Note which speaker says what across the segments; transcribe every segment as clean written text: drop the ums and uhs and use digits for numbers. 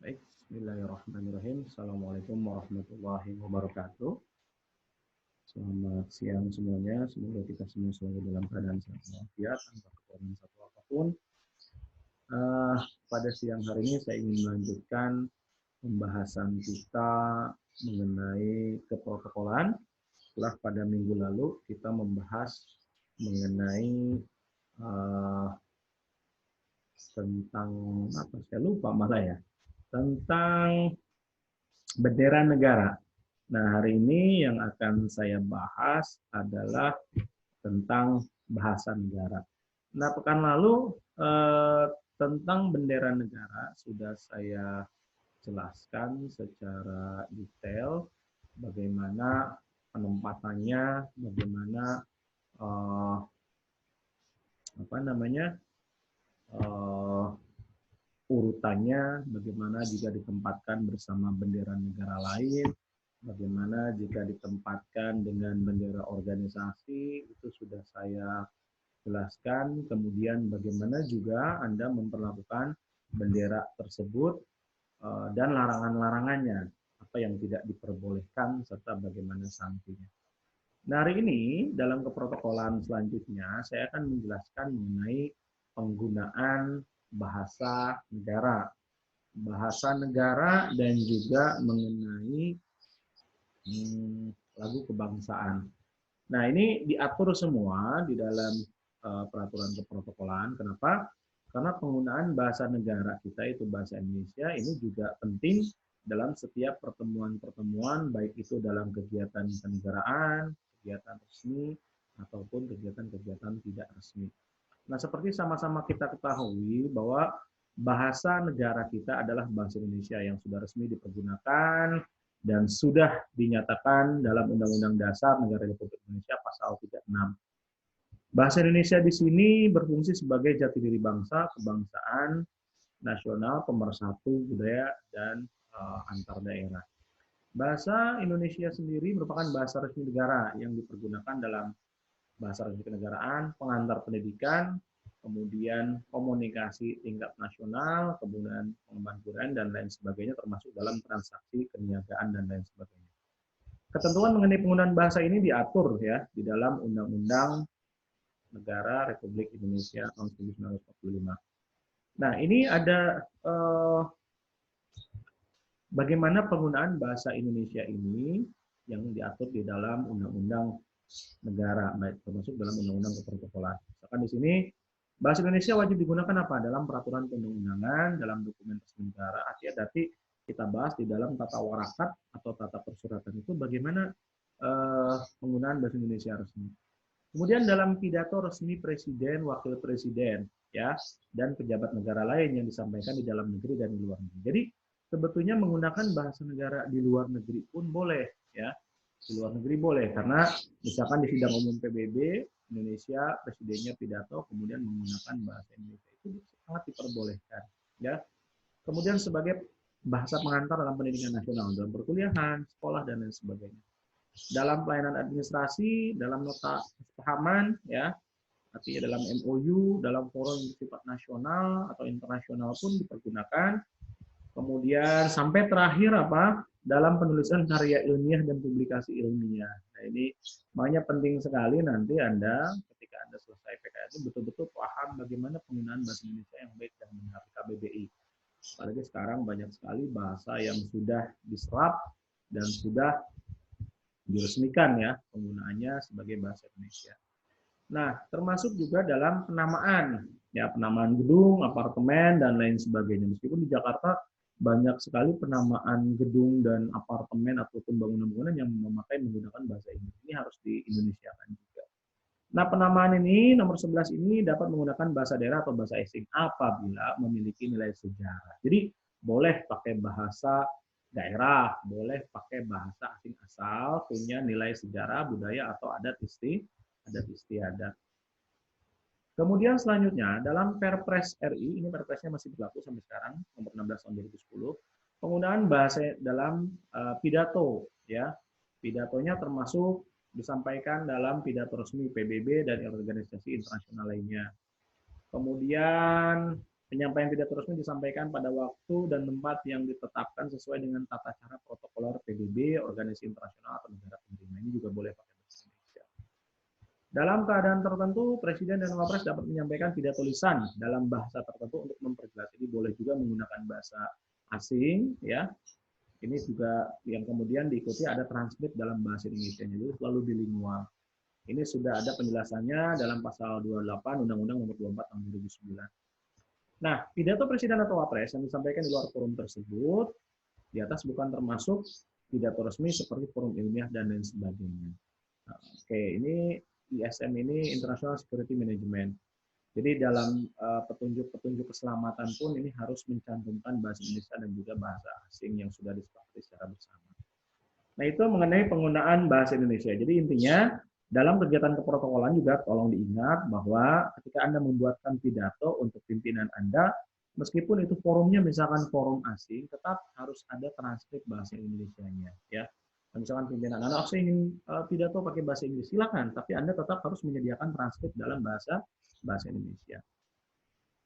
Speaker 1: Baik, bismillahirrahmanirrahim. Assalamualaikum warahmatullahi wabarakatuh. Selamat siang semuanya. Semoga kita semua selalu dalam keadaan sehat walafiat tanpa kekurangan satu apapun. Eh, Pada siang hari ini saya ingin melanjutkan pembahasan kita mengenai keprotokolan. Setelah pada minggu lalu kita membahas mengenai eh, tentang apa? Saya lupa malah ya. Tentang bendera negara. Nah, hari ini yang akan saya bahas adalah tentang bahasa negara. Nah, pekan lalu tentang bendera negara sudah saya jelaskan secara detail bagaimana penempatannya, bagaimana eh, apa namanya urutannya, bagaimana jika ditempatkan bersama bendera negara lain, bagaimana jika ditempatkan dengan bendera organisasi, itu sudah saya jelaskan. Kemudian bagaimana juga Anda memperlakukan bendera tersebut dan larangan-larangannya, apa yang tidak diperbolehkan, serta bagaimana sanksinya. Nah, hari ini dalam keprotokolan selanjutnya saya akan menjelaskan mengenai penggunaan bahasa negara. Bahasa negara dan juga mengenai lagu kebangsaan. Nah, ini diatur semua di dalam peraturan keprotokolan. Kenapa? Karena penggunaan bahasa negara kita itu bahasa Indonesia ini juga penting dalam setiap pertemuan-pertemuan, baik itu dalam kegiatan kenegaraan, kegiatan resmi, ataupun kegiatan-kegiatan tidak resmi. Nah, seperti sama-sama kita ketahui bahwa bahasa negara kita adalah bahasa Indonesia yang sudah resmi dipergunakan dan sudah dinyatakan dalam Undang-Undang Dasar Negara Republik Indonesia pasal 36. Bahasa Indonesia di sini berfungsi sebagai jati diri bangsa, kebangsaan, nasional, pemersatu budaya, dan antar daerah. Bahasa Indonesia sendiri merupakan bahasa resmi negara yang dipergunakan dalam bahasa resmi kenegaraan, pengantar pendidikan, kemudian komunikasi tingkat nasional, kemudian pengembangan kebudayaan, dan lain sebagainya, termasuk dalam transaksi perniagaan dan lain sebagainya. Ketentuan mengenai penggunaan bahasa ini diatur ya di dalam Undang-Undang Negara Republik Indonesia tahun 1945. Nah, ini ada bagaimana penggunaan bahasa Indonesia ini yang diatur di dalam Undang-Undang Negara, baik termasuk dalam Undang-Undang Keprotokolan. Misalkan di sini bahasa Indonesia wajib digunakan apa? Dalam peraturan perundang-undangan, dalam dokumen resmi negara. Artinya nanti kita bahas di dalam tata warakat atau tata persuratan itu bagaimana penggunaan bahasa Indonesia resmi. Kemudian dalam pidato resmi presiden, wakil presiden, ya, dan pejabat negara lain yang disampaikan di dalam negeri dan di luar negeri. Jadi sebetulnya menggunakan bahasa negara di luar negeri pun boleh, ya. Di luar negeri boleh karena misalkan di sidang umum PBB Indonesia presidennya pidato kemudian menggunakan bahasa Indonesia itu sangat diperbolehkan, ya. Kemudian sebagai bahasa pengantar dalam pendidikan nasional, dalam perkuliahan, sekolah dan lain sebagainya. Dalam pelayanan administrasi, dalam nota kesepahaman, ya, artinya dalam MOU, dalam forum bersifat nasional atau internasional pun dipergunakan. Kemudian sampai terakhir apa? Dalam penulisan karya ilmiah dan publikasi ilmiah. Nah, ini makanya penting sekali nanti Anda ketika Anda selesai PKN itu betul-betul paham bagaimana penggunaan bahasa Indonesia yang baik dan benar KBBI. Apalagi sekarang banyak sekali bahasa yang sudah diserap dan sudah diresmikan ya penggunaannya sebagai bahasa Indonesia. Nah, termasuk juga dalam penamaan, ya penamaan gedung, apartemen dan lain sebagainya. Meskipun di Jakarta banyak sekali penamaan gedung dan apartemen ataupun bangunan-bangunan yang menggunakan bahasa Inggris. Ini harus di-Indonesiakan juga. Nah, penamaan ini nomor 11 ini dapat menggunakan bahasa daerah atau bahasa asing apabila memiliki nilai sejarah. Jadi, boleh pakai bahasa daerah, boleh pakai bahasa asing asal, punya nilai sejarah, budaya, atau adat istiadat. Kemudian selanjutnya, dalam Perpres RI, ini Perpresnya masih berlaku sampai sekarang, nomor 16 tahun 2010, penggunaan bahasa dalam pidato, ya. Pidatonya termasuk disampaikan dalam pidato resmi PBB dan organisasi internasional lainnya. Kemudian Penyampaian pidato resmi disampaikan pada waktu dan tempat yang ditetapkan sesuai dengan tata cara protokoler PBB, organisasi internasional atau negara penerima. Ini juga boleh pakai bahasa Indonesia. Dalam keadaan tertentu, Presiden dan Wapres dapat menyampaikan pidato lisan dalam bahasa tertentu untuk memperjelas. Jadi boleh juga menggunakan bahasa asing, ya. Ini juga yang kemudian diikuti ada transkrip dalam bahasa Indonesia, jadi selalu bilingual. Ini sudah ada penjelasannya dalam pasal 28 Undang-Undang Nomor 24 Tahun 2009. Nah, pidato Presiden atau Wapres yang disampaikan di luar forum tersebut, di atas bukan termasuk pidato resmi seperti forum ilmiah dan lain sebagainya. Nah, oke, ini ISM ini International Security Management. Jadi dalam petunjuk-petunjuk keselamatan pun ini harus mencantumkan bahasa Indonesia dan juga bahasa asing yang sudah disepakati secara bersama. Nah, itu mengenai penggunaan bahasa Indonesia. Jadi intinya dalam kegiatan keprotokolan juga tolong diingat bahwa ketika Anda membuatkan pidato untuk pimpinan Anda, meskipun itu forumnya misalkan forum asing, tetap harus ada transkrip bahasa Indonesianya, ya. Misalkan pimpinan Anda, saya ingin pidato pakai bahasa Inggris, silakan, tapi Anda tetap harus menyediakan transkrip dalam bahasa Indonesia.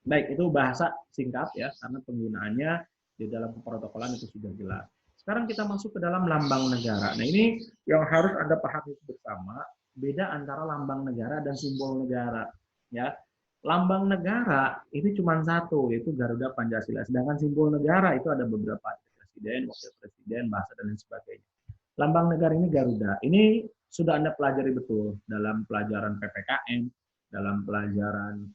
Speaker 1: Baik, itu bahasa singkat ya, karena penggunaannya di dalam keprotokolan itu sudah jelas. Sekarang kita masuk ke dalam lambang negara. Nah, ini yang harus Anda pahami bersama, beda antara lambang negara dan simbol negara. Ya, lambang negara itu cuma satu, yaitu Garuda Pancasila. Sedangkan simbol negara itu ada beberapa, presiden, wakil presiden, bahasa dan lain sebagainya. Lambang negara ini Garuda. Ini sudah Anda pelajari betul dalam pelajaran PPKN, dalam pelajaran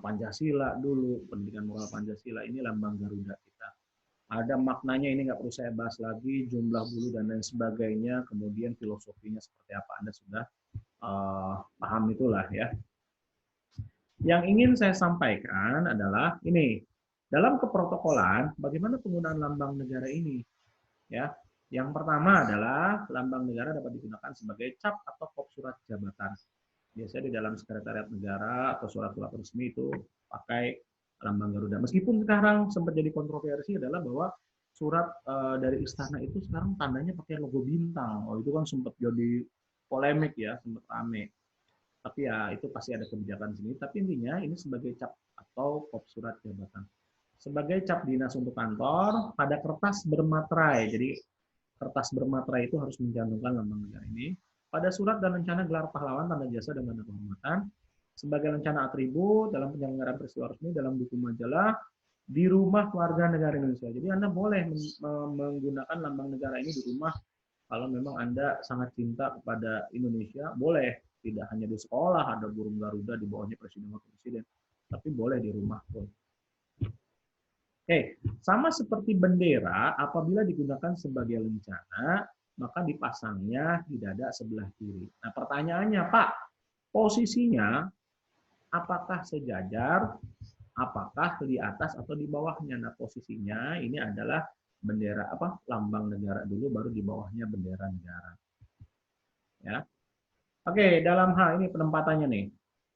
Speaker 1: Pancasila dulu, pendidikan moral Pancasila. Ini lambang Garuda kita. Ada maknanya, ini nggak perlu saya bahas lagi, jumlah bulu dan lain sebagainya, kemudian filosofinya seperti apa, Anda sudah paham itulah ya. Yang ingin saya sampaikan adalah ini, dalam keprotokolan, bagaimana penggunaan lambang negara ini? Ya, yang pertama adalah lambang negara dapat digunakan sebagai cap atau kop surat jabatan. Biasanya di dalam sekretariat negara atau surat-surat resmi itu pakai lambang Garuda. Meskipun sekarang sempat jadi kontroversi adalah bahwa surat dari istana itu sekarang tandanya pakai logo bintang. Oh, itu kan sempat jadi polemik ya, sempat rame. Tapi ya itu pasti ada kebijakan sini. Tapi intinya ini sebagai cap atau kop surat jabatan. Sebagai cap dinas untuk kantor pada kertas bermaterai. Jadi kertas bermaterai itu harus mencantumkan lambang negara ini. Pada surat dan rencana gelar pahlawan, tanda jasa, dan tanda kehormatan, sebagai rencana atribut dalam penyelenggaraan peristiwa resmi, dalam buku majalah, di rumah warga negara Indonesia. Jadi Anda boleh menggunakan lambang negara ini di rumah kalau memang Anda sangat cinta kepada Indonesia, boleh. Tidak hanya di sekolah, ada burung Garuda di bawahnya presiden wakil presiden, tapi boleh di rumah pun. Oke, sama seperti bendera, apabila digunakan sebagai lencana, maka dipasangnya di dada sebelah kiri. Nah, pertanyaannya, Pak, posisinya apakah sejajar, apakah di atas atau di bawahnya? Nah, posisinya ini adalah bendera lambang negara dulu, baru di bawahnya bendera negara. Ya. Oke, dalam hal ini penempatannya nih.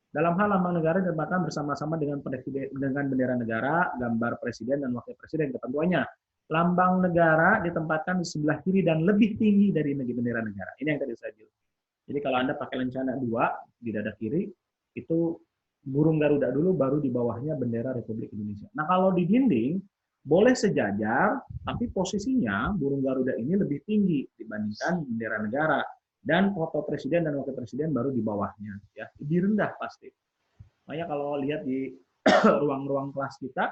Speaker 1: Dalam hal lambang negara ditempatkan bersama-sama dengan bendera negara, gambar presiden dan wakil presiden. Ketentuannya, lambang negara ditempatkan di sebelah kiri dan lebih tinggi dari bendera negara. Ini yang tadi saya bilang. Jadi kalau Anda pakai lencana 2 di dada kiri, itu burung Garuda dulu, baru di bawahnya bendera Republik Indonesia. Nah, kalau di dinding, boleh sejajar, tapi posisinya burung Garuda ini lebih tinggi dibandingkan bendera negara. Dan foto presiden dan wakil presiden baru di bawahnya, ya, lebih rendah pasti. Makanya kalau lihat di ruang-ruang kelas kita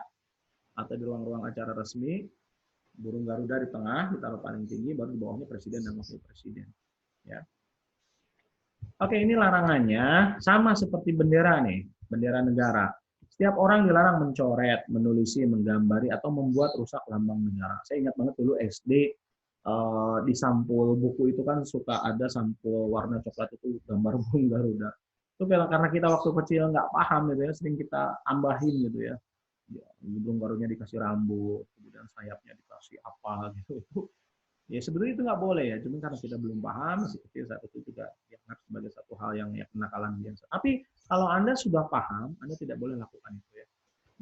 Speaker 1: atau di ruang-ruang acara resmi, burung Garuda di tengah ditaruh paling tinggi, baru di bawahnya presiden dan wakil presiden. Ya. Oke, ini larangannya sama seperti bendera nih, bendera negara. Setiap orang dilarang mencoret, menulisi, menggambari atau membuat rusak lambang negara. Saya ingat banget dulu SD. Di sampul buku itu kan suka ada sampul warna coklat itu gambar burung Garuda. Itu karena kita waktu kecil nggak paham gitu ya, sering kita tambahin gitu ya. Burung Garuda dikasih rambut, kemudian sayapnya dikasih apa gitu. Ya sebenarnya itu nggak boleh ya, cuma karena kita belum paham, masih kecil saat itu juga dianggap sebagai satu hal yang kenakalan biasa. Tapi kalau Anda sudah paham, Anda tidak boleh lakukan itu ya.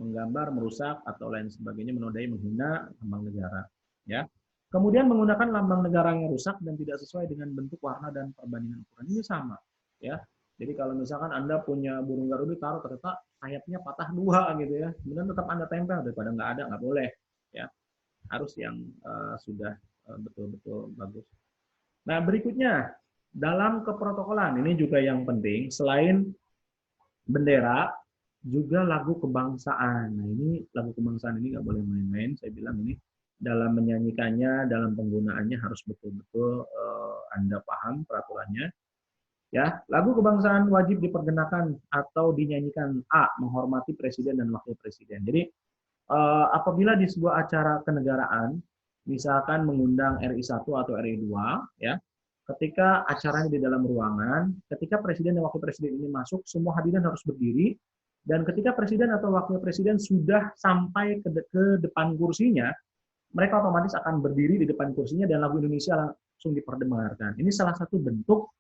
Speaker 1: Menggambar, merusak atau lain sebagainya, menodai, menghina lambang negara. Ya. Kemudian menggunakan lambang negara yang rusak dan tidak sesuai dengan bentuk, warna, dan perbandingan ukuran. Ini sama. Ya. Jadi kalau misalkan Anda punya burung Garuda taruh ternyata sayapnya patah dua gitu ya, kemudian tetap Anda tempel daripada nggak ada, nggak boleh ya. Harus yang sudah betul-betul bagus. Nah, berikutnya dalam keprotokolan ini juga yang penting selain bendera juga lagu kebangsaan. Nah, ini lagu kebangsaan ini nggak boleh main-main. Saya bilang ini dalam menyanyikannya, dalam penggunaannya harus betul-betul Anda paham peraturannya. Ya, lagu kebangsaan wajib diperkenakan atau dinyanyikan menghormati presiden dan wakil presiden. Jadi apabila di sebuah acara kenegaraan, misalkan mengundang RI 1 atau RI 2, ya, ketika acaranya di dalam ruangan, ketika presiden dan wakil presiden ini masuk, semua hadirin harus berdiri, dan ketika presiden atau wakil presiden sudah sampai ke depan kursinya, mereka otomatis akan berdiri di depan kursinya dan lagu Indonesia langsung diperdengarkan. Ini salah satu bentuk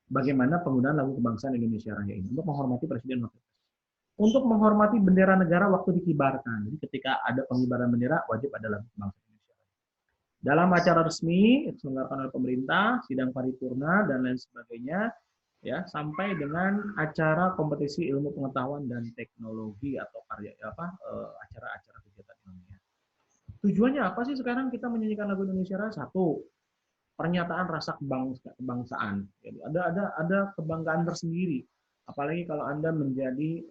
Speaker 1: bagaimana penggunaan lagu kebangsaan Indonesia Raya ini untuk menghormati presiden wakil presiden. Untuk menghormati bendera negara waktu dikibarkan. Jadi ketika ada pengibaran bendera wajib ada lagu kebangsaan Indonesia. Dalam acara resmi diselenggarakan oleh pemerintah, sidang paripurna dan lain sebagainya, ya sampai dengan acara kompetisi ilmu pengetahuan dan teknologi atau karya acara-acara kegiatan ilmiah. Tujuannya apa sih sekarang kita menyanyikan lagu Indonesia Raya? Satu, pernyataan rasa kebangsaan. Jadi ada kebanggaan tersendiri. Apalagi kalau Anda menjadi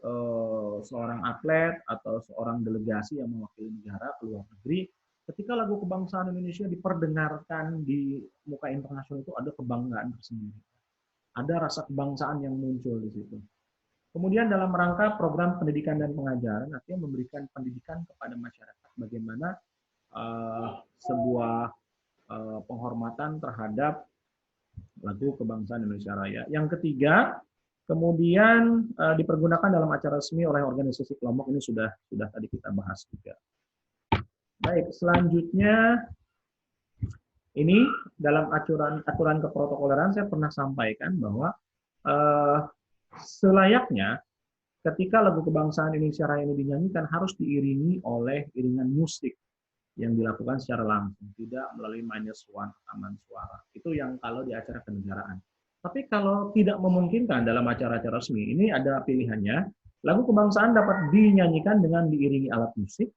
Speaker 1: seorang atlet atau seorang delegasi yang mewakili negara ke luar negeri, ketika lagu kebangsaan Indonesia diperdengarkan di muka internasional itu ada kebanggaan tersendiri. Ada rasa kebangsaan yang muncul di situ. Kemudian dalam rangka program pendidikan dan pengajaran, artinya memberikan pendidikan kepada masyarakat bagaimana sebuah penghormatan terhadap lagu kebangsaan Indonesia Raya. Yang ketiga, kemudian dipergunakan dalam acara resmi oleh organisasi kelompok, ini sudah tadi kita bahas juga. Baik, selanjutnya ini dalam aturan keprotokoleran saya pernah sampaikan bahwa selayaknya ketika lagu kebangsaan Indonesia Raya ini dinyanyikan harus diiringi oleh iringan musik yang dilakukan secara langsung, tidak melalui -1 rekaman suara. Itu yang kalau di acara kenegaraan. Tapi kalau tidak memungkinkan dalam acara-acara resmi, ini ada pilihannya. Lagu kebangsaan dapat dinyanyikan dengan diiringi alat musik,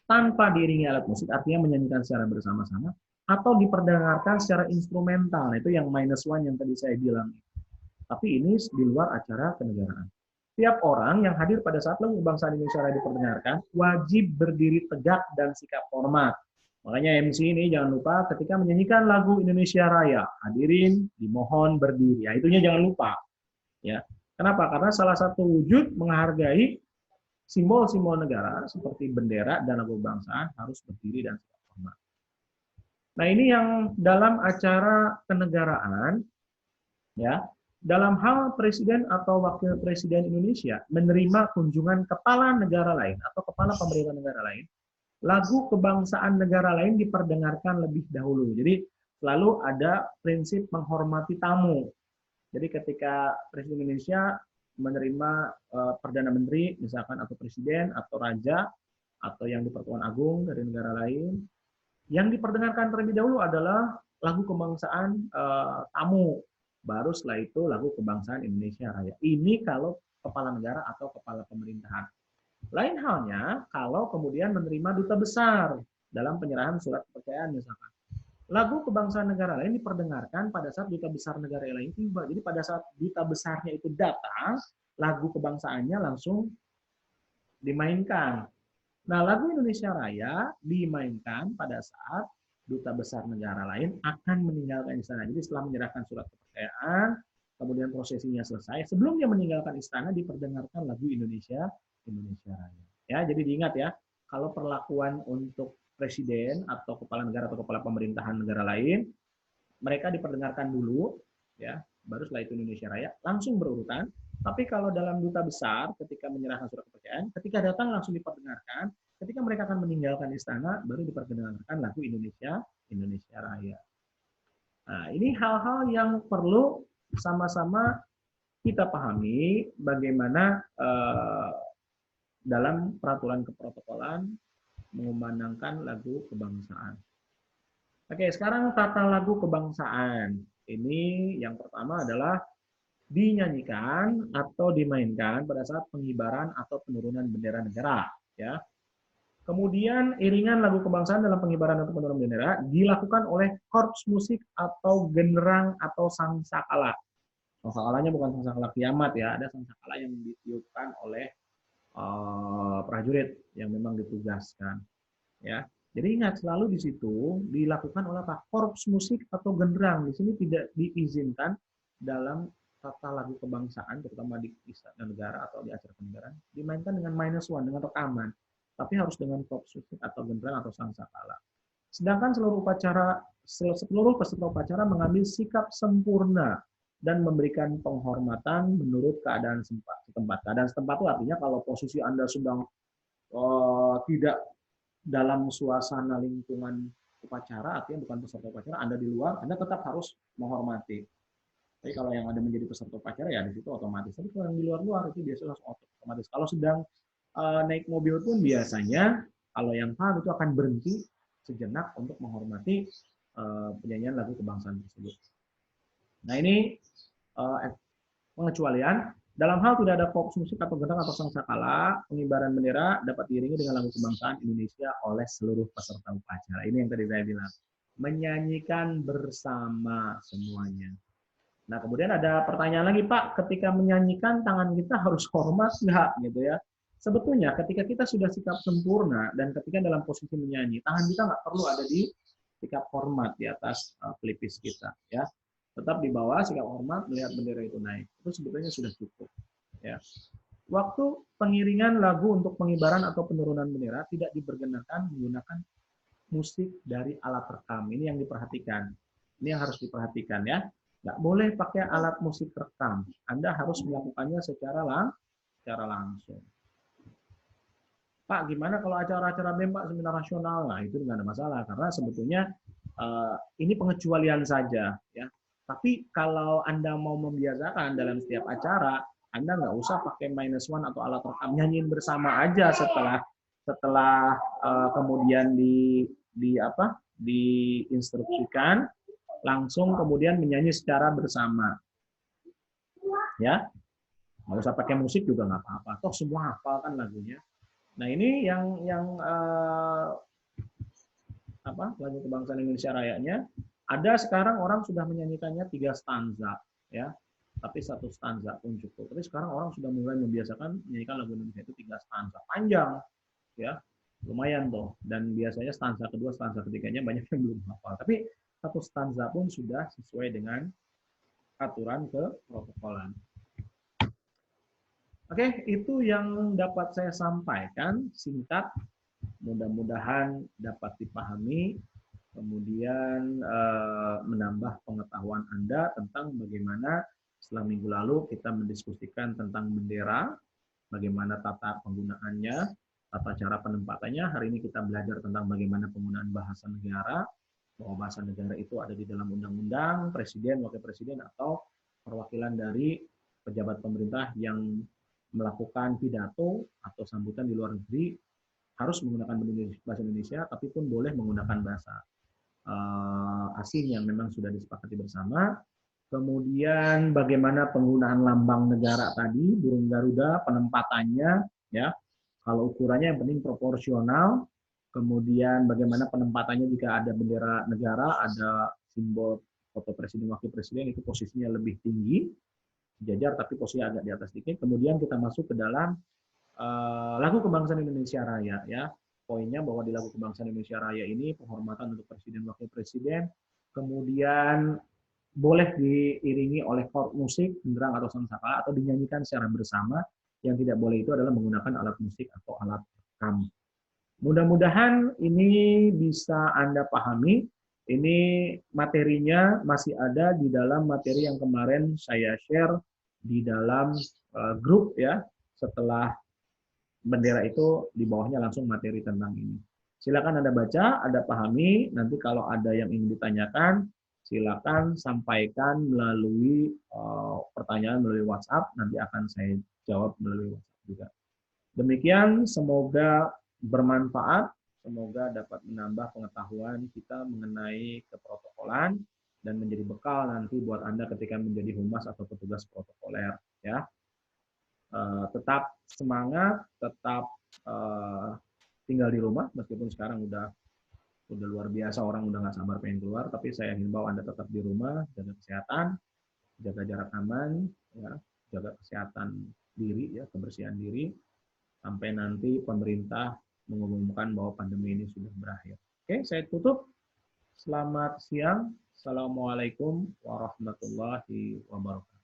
Speaker 1: tanpa diiringi alat musik, artinya menyanyikan secara bersama-sama, atau diperdengarkan secara instrumental. Itu yang -1 yang tadi saya bilang. Tapi ini di luar acara kenegaraan. Tiap orang yang hadir pada saat lagu kebangsaan Indonesia Raya diperdengarkan wajib berdiri tegak dan sikap hormat. Makanya MC ini jangan lupa ketika menyanyikan lagu Indonesia Raya, hadirin dimohon berdiri. Ya, itunya jangan lupa. Ya. Kenapa? Karena salah satu wujud menghargai simbol-simbol negara seperti bendera dan lagu kebangsaan harus berdiri dan sikap hormat. Nah, ini yang dalam acara kenegaraan, ya, dalam hal presiden atau wakil presiden Indonesia menerima kunjungan kepala negara lain atau kepala pemerintah negara lain, lagu kebangsaan negara lain diperdengarkan lebih dahulu. Jadi selalu ada prinsip menghormati tamu. Jadi ketika presiden Indonesia menerima perdana menteri misalkan atau presiden atau raja atau yang di Pertuan Agung dari negara lain, yang diperdengarkan terlebih dahulu adalah lagu kebangsaan tamu. Baru setelah itu lagu kebangsaan Indonesia Raya. Ini kalau kepala negara atau kepala pemerintahan. Lain halnya kalau kemudian menerima duta besar dalam penyerahan surat kepercayaan misalkan. Lagu kebangsaan negara lain diperdengarkan pada saat duta besar negara lain tiba. Jadi pada saat duta besarnya itu datang, lagu kebangsaannya langsung dimainkan. Nah, lagu Indonesia Raya dimainkan pada saat duta besar negara lain akan meninggalkan istana. Jadi setelah menyerahkan surat kepercayaan, kemudian prosesinya selesai, sebelum dia meninggalkan istana diperdengarkan lagu Indonesia Raya. Ya, jadi diingat ya, kalau perlakuan untuk presiden atau kepala negara atau kepala pemerintahan negara lain, mereka diperdengarkan dulu, ya, baru setelah itu Indonesia Raya, langsung berurutan. Tapi kalau dalam duta besar, ketika menyerahkan surat kepercayaan, ketika datang langsung diperdengarkan, ketika mereka akan meninggalkan istana, baru diperdengarkan lagu Indonesia Raya. Nah, ini hal-hal yang perlu sama-sama kita pahami bagaimana dalam peraturan keprotokolan mengumandangkan lagu kebangsaan. Oke, sekarang tata lagu kebangsaan. Ini yang pertama adalah dinyanyikan atau dimainkan pada saat pengibaran atau penurunan bendera negara, ya. Kemudian iringan lagu kebangsaan dalam pengibaran atau penurunan bendera dilakukan oleh korps musik atau genderang atau sangsakala. Sangsakalanya bukan sangsakala kiamat ya, ada sangsakala yang ditiupkan oleh prajurit yang memang ditugaskan, ya. Jadi ingat selalu di situ dilakukan oleh korps musik atau genderang. Di sini tidak diizinkan dalam tata lagu kebangsaan, terutama di istana negara atau di acara kenegaraan, dimainkan dengan -1 dengan rekaman, tapi harus dengan korps musik atau genderang atau sangsakala. Sedangkan seluruh peserta upacara mengambil sikap sempurna dan memberikan penghormatan menurut keadaan setempat. Keadaan setempat itu artinya kalau posisi Anda sedang tidak dalam suasana lingkungan upacara, artinya bukan peserta upacara, Anda di luar, Anda tetap harus menghormati. Tapi kalau yang ada menjadi peserta upacara ya di situ otomatis. Tapi kalau yang di luar-luar itu biasanya langsung otomatis. Kalau sedang naik mobil pun biasanya kalau yang paham itu akan berhenti sejenak untuk menghormati penyanyian lagu kebangsaan tersebut. Nah ini pengecualian. Dalam hal tidak ada korps musik atau gendang atau sangsakala, pengibaran bendera dapat diiringi dengan lagu kebangsaan Indonesia oleh seluruh peserta upacara. Ini yang tadi saya bilang. Menyanyikan bersama semuanya. Nah, kemudian ada pertanyaan lagi, Pak, ketika menyanyikan tangan kita harus hormat nggak, gitu ya? Sebetulnya ketika kita sudah sikap sempurna dan ketika dalam posisi menyanyi, tangan kita nggak perlu ada di sikap hormat di atas pelipis kita, ya. Tetap di bawah sikap hormat melihat bendera itu naik. Itu sebetulnya sudah cukup, ya. Waktu pengiringan lagu untuk pengibaran atau penurunan bendera tidak diperkenakan menggunakan musik dari alat rekam. Ini yang diperhatikan. Ini yang harus diperhatikan ya. Nggak boleh pakai alat musik rekam. Anda harus melakukannya secara langsung. Pak, gimana kalau acara-acara BEM, Pak, seminar nasional? Nah, itu nggak ada masalah. Karena sebetulnya ini pengecualian saja. Ya. Tapi kalau Anda mau membiasakan dalam setiap acara, Anda nggak usah pakai -1 atau alat rekam. Nyanyiin bersama aja setelah kemudian diinstruksikan, langsung kemudian menyanyi secara bersama. Ya, nggak usah pakai musik juga nggak apa-apa. Toh semua hafal kan lagunya. Nah ini yang lagu kebangsaan Indonesia Rayanya. Ada sekarang orang sudah menyanyikannya 3 stanza, ya. Tapi 1 stanza pun cukup. Tapi sekarang orang sudah mulai membiasakan menyanyikan lagu Indonesia itu 3 stanza, panjang, ya. Lumayan tuh. Dan biasanya stanza kedua, stanza ketiganya banyak yang belum hafal. Tapi 1 stanza pun sudah sesuai dengan aturan keprotokolan. Oke, itu yang dapat saya sampaikan singkat. Mudah-mudahan dapat dipahami, kemudian menambah pengetahuan Anda tentang bagaimana setelah minggu lalu kita mendiskusikan tentang bendera, bagaimana tata penggunaannya, tata cara penempatannya. Hari ini kita belajar tentang bagaimana penggunaan bahasa negara, bahwa bahasa negara itu ada di dalam undang-undang, presiden, wakil presiden, atau perwakilan dari pejabat pemerintah yang melakukan pidato atau sambutan di luar negeri harus menggunakan bahasa Indonesia, tapi pun boleh menggunakan bahasa asing yang memang sudah disepakati bersama. Kemudian bagaimana penggunaan lambang negara tadi, burung Garuda, penempatannya, ya. Kalau ukurannya yang penting proporsional. Kemudian bagaimana penempatannya jika ada bendera negara, ada simbol foto presiden, wakil presiden, itu posisinya lebih tinggi, sejajar tapi posisinya agak di atas dikit. Kemudian kita masuk ke dalam lagu kebangsaan Indonesia Raya, ya. Poinnya bahwa di lagu kebangsaan Indonesia Raya ini penghormatan untuk presiden wakil presiden, kemudian boleh diiringi oleh chord musik, genderang atau sangsakala, atau dinyanyikan secara bersama. Yang tidak boleh itu adalah menggunakan alat musik atau alat rekam. Mudah-mudahan ini bisa Anda pahami. Ini materinya masih ada di dalam materi yang kemarin saya share di dalam grup, ya. Setelah bendera itu di bawahnya langsung materi tentang ini. Silakan Anda baca, Anda pahami. Nanti kalau ada yang ingin ditanyakan, silakan sampaikan melalui pertanyaan melalui WhatsApp. Nanti akan saya jawab melalui WhatsApp juga. Demikian, semoga bermanfaat, semoga dapat menambah pengetahuan kita mengenai keprotokolan dan menjadi bekal nanti buat Anda ketika menjadi humas atau petugas protokoler ya. Tetap semangat, tetap tinggal di rumah meskipun sekarang udah luar biasa, orang udah nggak sabar pengen keluar, tapi saya himbau Anda tetap di rumah, jaga kesehatan, jaga jarak aman, ya, jaga kesehatan diri, ya, kebersihan diri, sampai nanti pemerintah mengumumkan bahwa pandemi ini sudah berakhir. Oke, saya tutup. Selamat siang. Assalamualaikum warahmatullahi wabarakatuh.